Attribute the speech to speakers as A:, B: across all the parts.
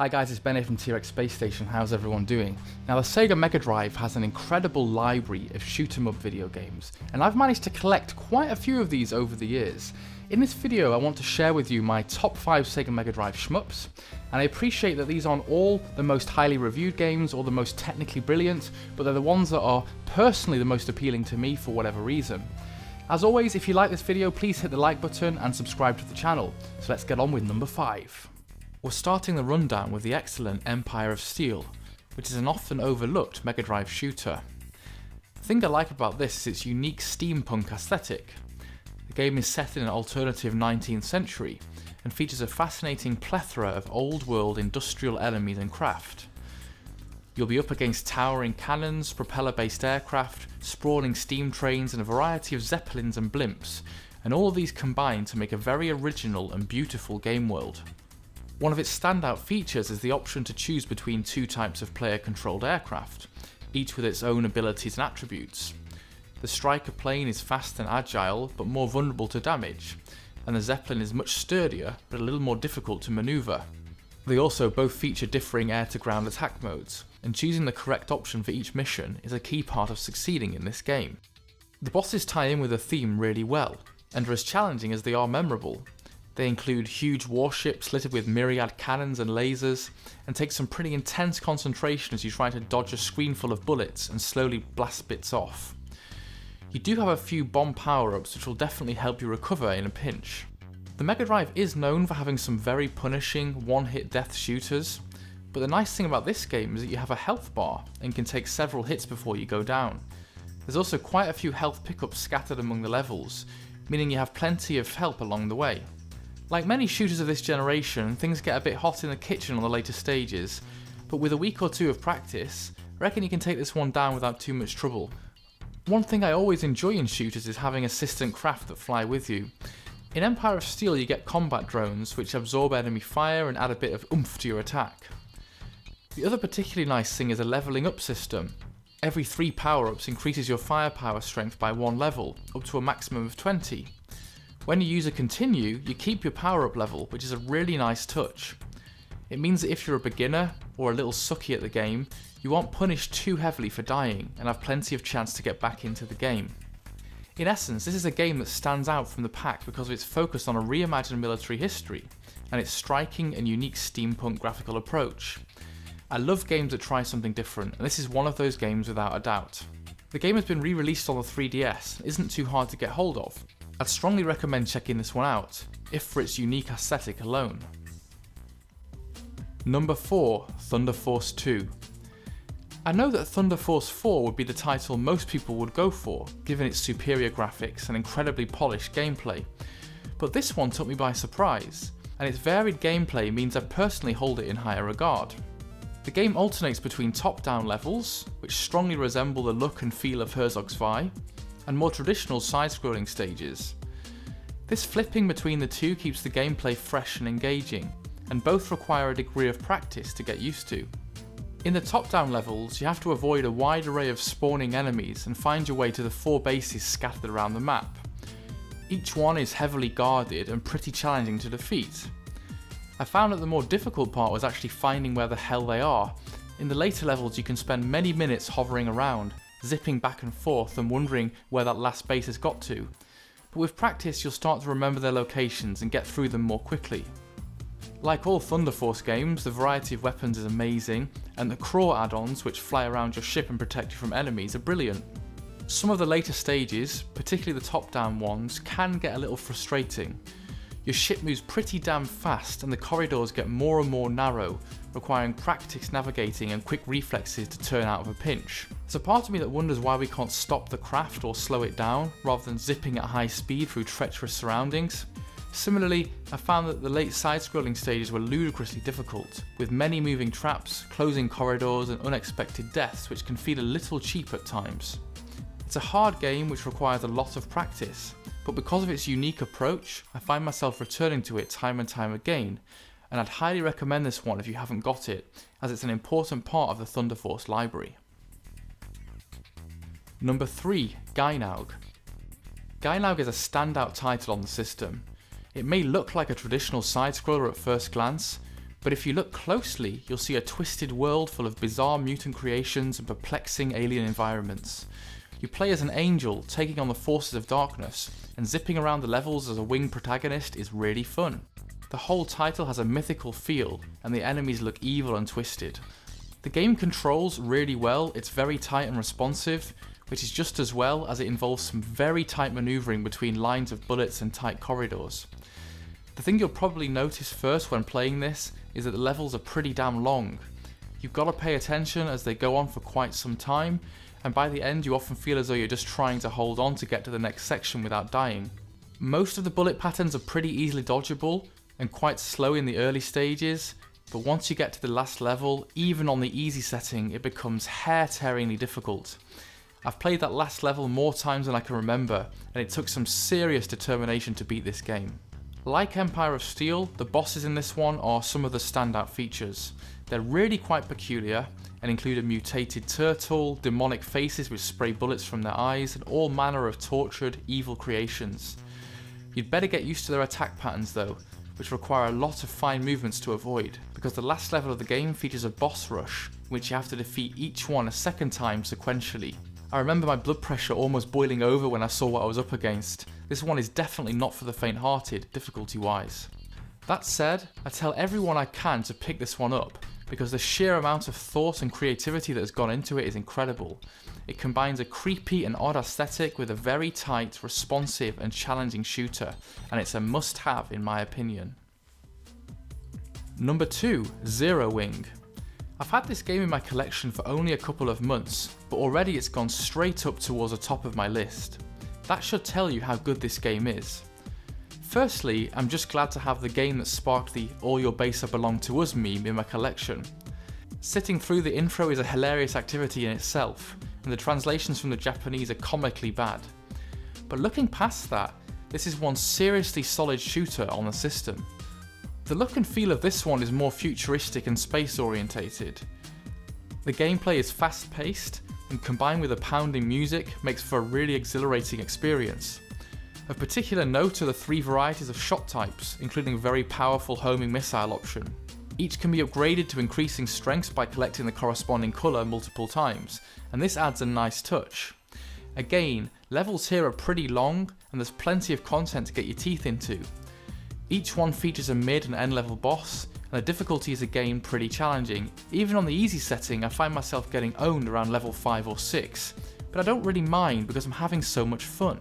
A: Hi guys, it's Ben here from TRX Space Station. How's everyone doing? Now the Sega Mega Drive has an incredible library of shoot-'em-up video games, and I've managed to collect quite a few of these over the years. In this video I want to share with you my top 5 Sega Mega Drive shmups, and I appreciate that these aren't all the most highly reviewed games or the most technically brilliant, but they're the ones that are personally the most appealing to me for whatever reason. As always, if you like this video, please hit the like button and subscribe to the channel. So let's get on with number 5. We're starting the rundown with the excellent Empire of Steel, which is an often overlooked Mega Drive shooter. The thing I like about this is its unique steampunk aesthetic. The game is set in an alternative 19th century and features a fascinating plethora of old-world industrial enemies and craft. You'll be up against towering cannons, propeller-based aircraft, sprawling steam trains and a variety of zeppelins and blimps, and all of these combine to make a very original and beautiful game world. One of its standout features is the option to choose between two types of player-controlled aircraft, each with its own abilities and attributes. The Striker plane is fast and agile, but more vulnerable to damage, and the Zeppelin is much sturdier, but a little more difficult to manoeuvre. They also both feature differing air-to-ground attack modes, and choosing the correct option for each mission is a key part of succeeding in this game. The bosses tie in with the theme really well, and are as challenging as they are memorable. They include huge warships littered with myriad cannons and lasers, and take some pretty intense concentration as you try to dodge a screen full of bullets and slowly blast bits off. You do have a few bomb power-ups which will definitely help you recover in a pinch. The Mega Drive is known for having some very punishing one-hit death shooters, but the nice thing about this game is that you have a health bar and can take several hits before you go down. There's also quite a few health pickups scattered among the levels, meaning you have plenty of help along the way. Like many shooters of this generation, things get a bit hot in the kitchen on the later stages, but with a week or two of practice, I reckon you can take this one down without too much trouble. One thing I always enjoy in shooters is having assistant craft that fly with you. In Empire of Steel you get combat drones which absorb enemy fire and add a bit of oomph to your attack. The other particularly nice thing is a levelling up system. Every 3 power-ups increases your firepower strength by 1 level, up to a maximum of 20. When you use a continue, you keep your power-up level, which is a really nice touch. It means that if you're a beginner, or a little sucky at the game, you aren't punished too heavily for dying, and have plenty of chance to get back into the game. In essence, this is a game that stands out from the pack because of its focus on a reimagined military history, and its striking and unique steampunk graphical approach. I love games that try something different, and this is one of those games without a doubt. The game has been re-released on the 3DS, and isn't too hard to get hold of. I'd strongly recommend checking this one out, if for its unique aesthetic alone. Number 4, Thunder Force 2. I know that Thunder Force 4 would be the title most people would go for, given its superior graphics and incredibly polished gameplay, but this one took me by surprise, and its varied gameplay means I personally hold it in higher regard. The game alternates between top-down levels, which strongly resemble the look and feel of Herzog Zwei, and more traditional side-scrolling stages. This flipping between the two keeps the gameplay fresh and engaging, and both require a degree of practice to get used to. In the top-down levels, you have to avoid a wide array of spawning enemies and find your way to the 4 bases scattered around the map. Each one is heavily guarded and pretty challenging to defeat. I found that the more difficult part was actually finding where the hell they are. In the later levels you can spend many minutes hovering around, zipping back and forth and wondering where that last base has got to, but with practice you'll start to remember their locations and get through them more quickly. Like all Thunder Force games, the variety of weapons is amazing, and the craw add-ons which fly around your ship and protect you from enemies are brilliant. Some of the later stages, particularly the top-down ones, can get a little frustrating. Your ship moves pretty damn fast and the corridors get more and more narrow, requiring practice navigating and quick reflexes to turn out of a pinch. There's a part of me that wonders why we can't stop the craft or slow it down, rather than zipping at high speed through treacherous surroundings. Similarly, I found that the late side-scrolling stages were ludicrously difficult, with many moving traps, closing corridors and unexpected deaths which can feel a little cheap at times. It's a hard game which requires a lot of practice, but because of its unique approach, I find myself returning to it time and time again, and I'd highly recommend this one if you haven't got it, as it's an important part of the Thunder Force library. Number 3, Gainaug. Gainaug is a standout title on the system. It may look like a traditional side-scroller at first glance, But if you look closely, you'll see a twisted world full of bizarre mutant creations and perplexing alien environments. You play as an angel, taking on the forces of darkness, and zipping around the levels as a winged protagonist is really fun. The whole title has a mythical feel, and the enemies look evil and twisted. The game controls really well, it's very tight and responsive, which is just as well as it involves some very tight maneuvering between lines of bullets and tight corridors. The thing you'll probably notice first when playing this is that the levels are pretty damn long. You've got to pay attention as they go on for quite some time, and by the end you often feel as though you're just trying to hold on to get to the next section without dying. Most of the bullet patterns are pretty easily dodgeable and quite slow in the early stages, but once you get to the last level, even on the easy setting, it becomes hair-tearingly difficult. I've played that last level more times than I can remember, and it took some serious determination to beat this game. Like Empire of Steel, the bosses in this one are some of the standout features. They're really quite peculiar and include a mutated turtle, demonic faces which spray bullets from their eyes, and all manner of tortured, evil creations. You'd better get used to their attack patterns though, which require a lot of fine movements to avoid, because the last level of the game features a boss rush, in which you have to defeat each one a second time sequentially. I remember my blood pressure almost boiling over when I saw what I was up against. This one is definitely not for the faint-hearted, difficulty-wise. That said, I tell everyone I can to pick this one up, because the sheer amount of thought and creativity that has gone into it is incredible. It combines a creepy and odd aesthetic with a very tight, responsive and challenging shooter, and it's a must-have in my opinion. Number 2, Zero Wing. I've had this game in my collection for only a couple of months, but already it's gone straight up towards the top of my list. That should tell you how good this game is. Firstly, I'm just glad to have the game that sparked the "all your base belong to us" meme in my collection. Sitting through the intro is a hilarious activity in itself, and the translations from the Japanese are comically bad. But looking past that, this is one seriously solid shooter on the system. The look and feel of this one is more futuristic and space orientated. The gameplay is fast paced, and combined with the pounding music makes for a really exhilarating experience. Of particular note are the 3 varieties of shot types, including a very powerful homing missile option. Each can be upgraded to increasing strengths by collecting the corresponding colour multiple times, and this adds a nice touch. Again, levels here are pretty long, and there's plenty of content to get your teeth into. Each one features a mid and end level boss, and the difficulty is again pretty challenging. Even on the easy setting, I find myself getting owned around level 5 or 6, but I don't really mind because I'm having so much fun.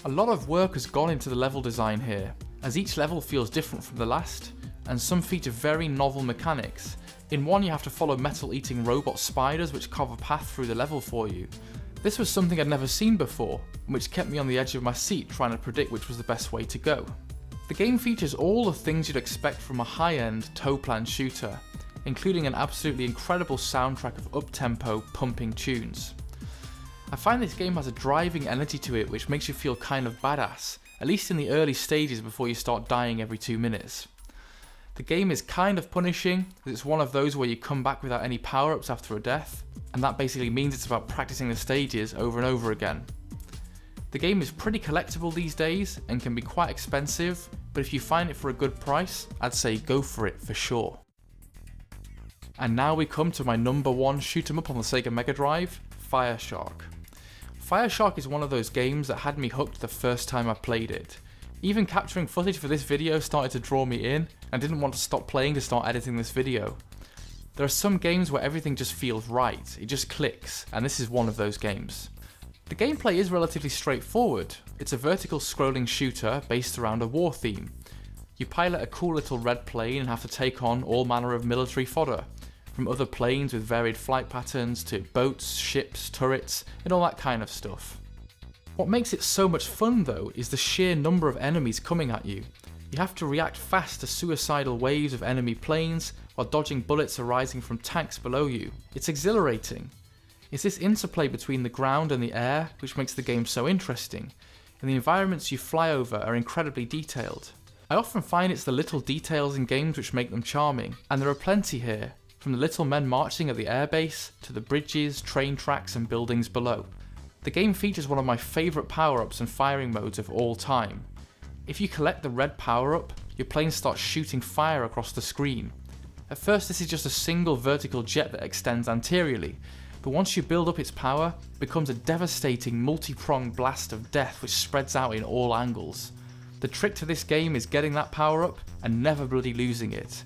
A: A lot of work has gone into the level design here, as each level feels different from the last, and some feature very novel mechanics. In one you have to follow metal-eating robot spiders which carve a path through the level for you. This was something I'd never seen before, which kept me on the edge of my seat trying to predict which was the best way to go. The game features all the things you'd expect from a high-end, toe-plan shooter, including an absolutely incredible soundtrack of up-tempo, pumping tunes. I find this game has a driving energy to it which makes you feel kind of badass, at least in the early stages before you start dying every 2 minutes. The game is kind of punishing, as it's one of those where you come back without any power-ups after a death, and that basically means it's about practicing the stages over and over again. The game is pretty collectible these days and can be quite expensive, but if you find it for a good price, I'd say go for it for sure. And now we come to my number 1 shoot 'em up on the Sega Mega Drive, Fireshark. Fireshark is one of those games that had me hooked the first time I played it. Even capturing footage for this video started to draw me in, and I didn't want to stop playing to start editing this video. There are some games where everything just feels right, it just clicks, and this is one of those games. The gameplay is relatively straightforward. It's a vertical scrolling shooter based around a war theme. You pilot a cool little red plane and have to take on all manner of military fodder, from other planes with varied flight patterns to boats, ships, turrets, and all that kind of stuff. What makes it so much fun though is the sheer number of enemies coming at you. You have to react fast to suicidal waves of enemy planes while dodging bullets arising from tanks below you. It's exhilarating. It's this interplay between the ground and the air which makes the game so interesting, and the environments you fly over are incredibly detailed. I often find it's the little details in games which make them charming, and there are plenty here, from the little men marching at the airbase to the bridges, train tracks and buildings below. The game features one of my favourite power-ups and firing modes of all time. If you collect the red power-up, your plane starts shooting fire across the screen. At first this is just a single vertical jet that extends anteriorly, but once you build up its power, it becomes a devastating multi-pronged blast of death which spreads out in all angles. The trick to this game is getting that power up and never bloody losing it.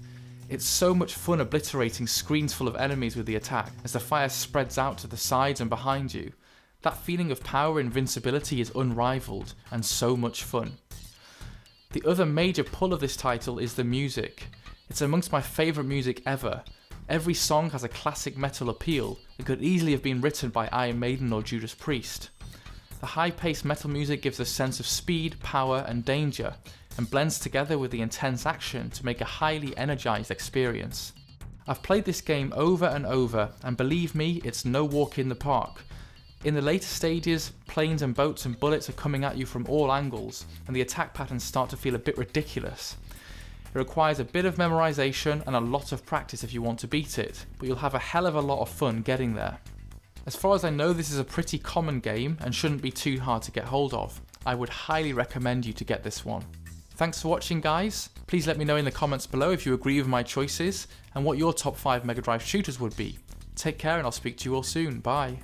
A: It's so much fun obliterating screens full of enemies with the attack as the fire spreads out to the sides and behind you. That feeling of power and invincibility is unrivaled and so much fun. The other major pull of this title is the music. It's amongst my favourite music ever. Every song has a classic metal appeal that could easily have been written by Iron Maiden or Judas Priest. The high-paced metal music gives a sense of speed, power and danger, and blends together with the intense action to make a highly energised experience. I've played this game over and over, and believe me, it's no walk in the park. In the later stages, planes and boats and bullets are coming at you from all angles, and the attack patterns start to feel a bit ridiculous. It requires a bit of memorisation and a lot of practice if you want to beat it, but you'll have a hell of a lot of fun getting there. As far as I know, this is a pretty common game and shouldn't be too hard to get hold of. I would highly recommend you to get this one. Thanks for watching, guys. Please let me know in the comments below if you agree with my choices and what your top 5 Mega Drive shooters would be. Take care and I'll speak to you all soon. Bye.